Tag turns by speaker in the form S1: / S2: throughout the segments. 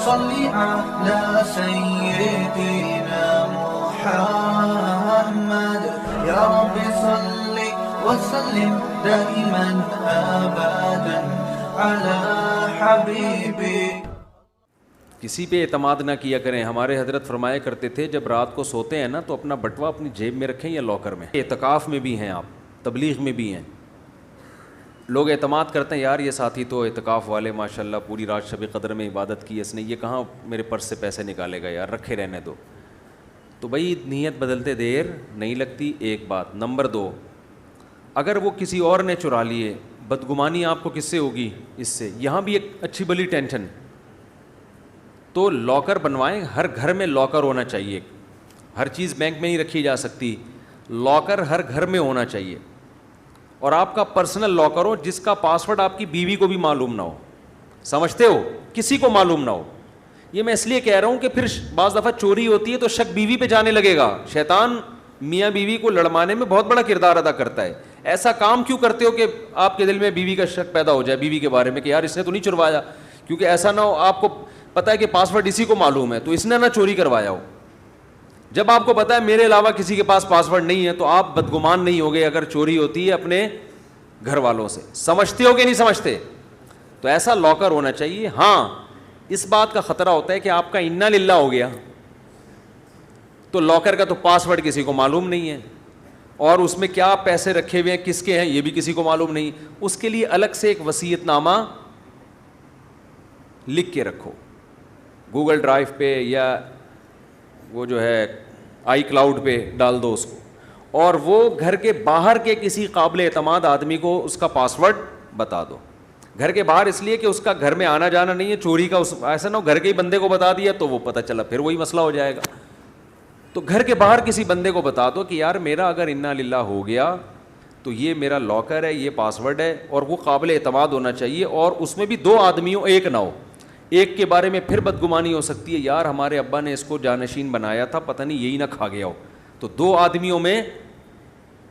S1: صل على سيدنا محمد يا رب صل وسلم دائما ابدا على حبيبي.
S2: کسی پہ اعتماد نہ کیا کریں. ہمارے حضرت فرمایا کرتے تھے جب رات کو سوتے ہیں نا تو اپنا بٹوا اپنی جیب میں رکھیں یا لاکر میں. اعتکاف میں بھی ہیں آپ, تبلیغ میں بھی ہیں. لوگ اعتماد کرتے ہیں یار یہ ساتھی تو اعتکاف والے ماشاءاللہ پوری رات شب قدر میں عبادت کی اس نے, یہ کہاں میرے پرس سے پیسے نکالے گا یار, رکھے رہنے دو. تو بھائی نیت بدلتے دیر نہیں لگتی, ایک بات. نمبر 2, اگر وہ کسی اور نے چرا لیے, بدگمانی آپ کو کس سے ہوگی؟ اس سے. یہاں بھی ایک اچھی بلی ٹینشن. تو لاکر بنوائیں, ہر گھر میں لاکر ہونا چاہیے. ہر چیز بینک میں نہیں رکھی جا سکتی, لاکر ہر گھر میں ہونا چاہیے. اور آپ کا پرسنل لاکر ہو جس کا پاسورڈ آپ کی بیوی کو بھی معلوم نہ ہو. سمجھتے ہو؟ کسی کو معلوم نہ ہو. یہ میں اس لیے کہہ رہا ہوں کہ پھر بعض دفعہ چوری ہوتی ہے تو شک بیوی پہ جانے لگے گا. شیطان میاں بیوی کو لڑوانے میں بہت بڑا کردار ادا کرتا ہے. ایسا کام کیوں کرتے ہو کہ آپ کے دل میں بیوی کا شک پیدا ہو جائے بیوی کے بارے میں کہ یار اس نے تو نہیں چروایا, کیونکہ ایسا نہ ہو آپ کو پتہ ہے کہ پاسورڈ اسی کو معلوم ہے تو اس نے نہ چوری کروایا ہو. جب آپ کو پتہ ہے میرے علاوہ کسی کے پاس پاسورڈ نہیں ہے تو آپ بدگمان نہیں ہوگے اگر چوری ہوتی ہے اپنے گھر والوں سے. سمجھتے ہو کہ نہیں سمجھتے؟ تو ایسا لاکر ہونا چاہیے. ہاں اس بات کا خطرہ ہوتا ہے کہ آپ کا انا للہ ہو گیا تو لاکر کا تو پاسورڈ کسی کو معلوم نہیں ہے, اور اس میں کیا پیسے رکھے ہوئے ہیں کس کے ہیں یہ بھی کسی کو معلوم نہیں. اس کے لیے الگ سے ایک وصیت نامہ لکھ کے رکھو, گوگل ڈرائیو پہ یا وہ جو ہے آئی کلاؤڈ پہ ڈال دو اس کو, اور وہ گھر کے باہر کے کسی قابل اعتماد آدمی کو اس کا پاسورڈ بتا دو. گھر کے باہر اس لیے کہ اس کا گھر میں آنا جانا نہیں ہے, چوری کا ایسا نہ ہو گھر کے ہی بندے کو بتا دیا تو وہ پتہ چلا پھر وہی مسئلہ ہو جائے گا. تو گھر کے باہر کسی بندے کو بتا دو کہ یار میرا اگر انا للہ ہو گیا تو یہ میرا لاکر ہے, یہ پاسورڈ ہے, اور وہ قابل اعتماد ہونا چاہیے. اور اس میں بھی 2 آدمیوں, ایک نہ ہو. ایک کے بارے میں پھر بدگمانی ہو سکتی ہے یار ہمارے ابا نے اس کو جانشین بنایا تھا پتہ نہیں یہی نہ کھا گیا ہو. تو 2 آدمیوں میں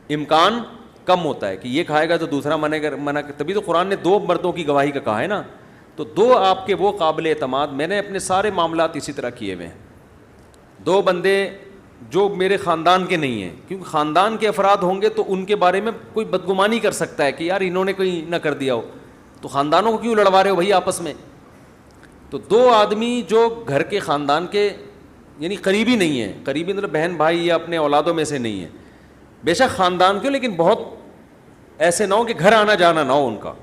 S2: امکان کم ہوتا ہے کہ یہ کھائے گا تو دوسرا منع. تبھی تو قرآن نے 2 مردوں کی گواہی کا کہا ہے نا. تو 2 آپ کے وہ قابل اعتماد. میں نے اپنے سارے معاملات اسی طرح کیے ہوئے ہیں. 2 بندے جو میرے خاندان کے نہیں ہیں, کیونکہ خاندان کے افراد ہوں گے تو ان کے بارے میں کوئی بدگمانی کر سکتا ہے کہ یار انہوں نے کوئی نہ کر دیا ہو, تو خاندانوں کو کیوں لڑوا رہے ہو بھائی آپس میں. تو 2 آدمی جو گھر کے خاندان کے یعنی قریبی نہیں ہیں, قریبی مطلب بہن بھائی یا اپنے اولادوں میں سے نہیں ہیں, بے شک خاندان کے لیکن بہت ایسے نہ ہو کہ گھر آنا جانا نہ ہو ان کا,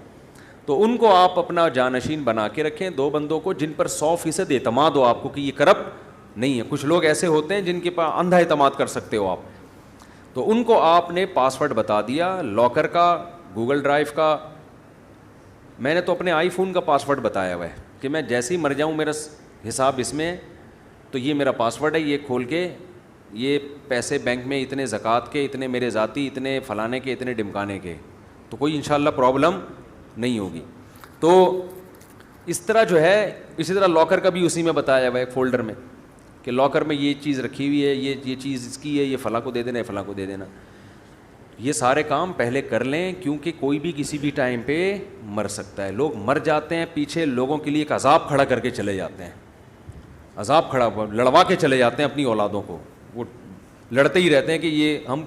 S2: تو ان کو آپ اپنا جانشین بنا کے رکھیں. 2 بندوں کو جن پر 100% اعتماد ہو آپ کو کہ یہ کرپٹ نہیں ہے. کچھ لوگ ایسے ہوتے ہیں جن کے پاس اندھا اعتماد کر سکتے ہو آپ, تو ان کو آپ نے پاسورڈ بتا دیا لاکر کا, گوگل ڈرائیو کا. میں نے تو اپنے آئی فون کا پاسورڈ بتایا ہوا ہے کہ میں جیسے ہی مر جاؤں میرا حساب اس میں, تو یہ میرا پاسورڈ ہے, یہ کھول کے یہ پیسے بینک میں اتنے زکوٰۃ کے, اتنے میرے ذاتی, اتنے فلانے کے, اتنے ڈمکانے کے, تو کوئی انشاءاللہ پرابلم نہیں ہوگی. تو اس طرح جو ہے, اسی طرح لاکر کا بھی اسی میں بتایا ہوا ہے ایک فولڈر میں کہ لاکر میں یہ چیز رکھی ہوئی ہے, یہ چیز اس کی ہے, یہ فلاں کو دے دینا, فلاں کو دے دینا. یہ سارے کام پہلے کر لیں کیونکہ کوئی بھی کسی بھی ٹائم پہ مر سکتا ہے. لوگ مر جاتے ہیں, پیچھے لوگوں کے لیے ایک عذاب کھڑا کر کے چلے جاتے ہیں, عذاب کھڑا لڑوا کے چلے جاتے ہیں اپنی اولادوں کو. وہ لڑتے ہی رہتے ہیں کہ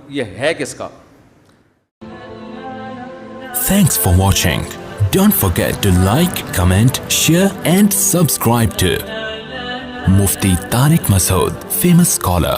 S2: یہ ہے کس کا.
S3: Thanks for watching. Don't forget to like, comment, share and subscribe to Mufti Tariq Masood, famous scholar.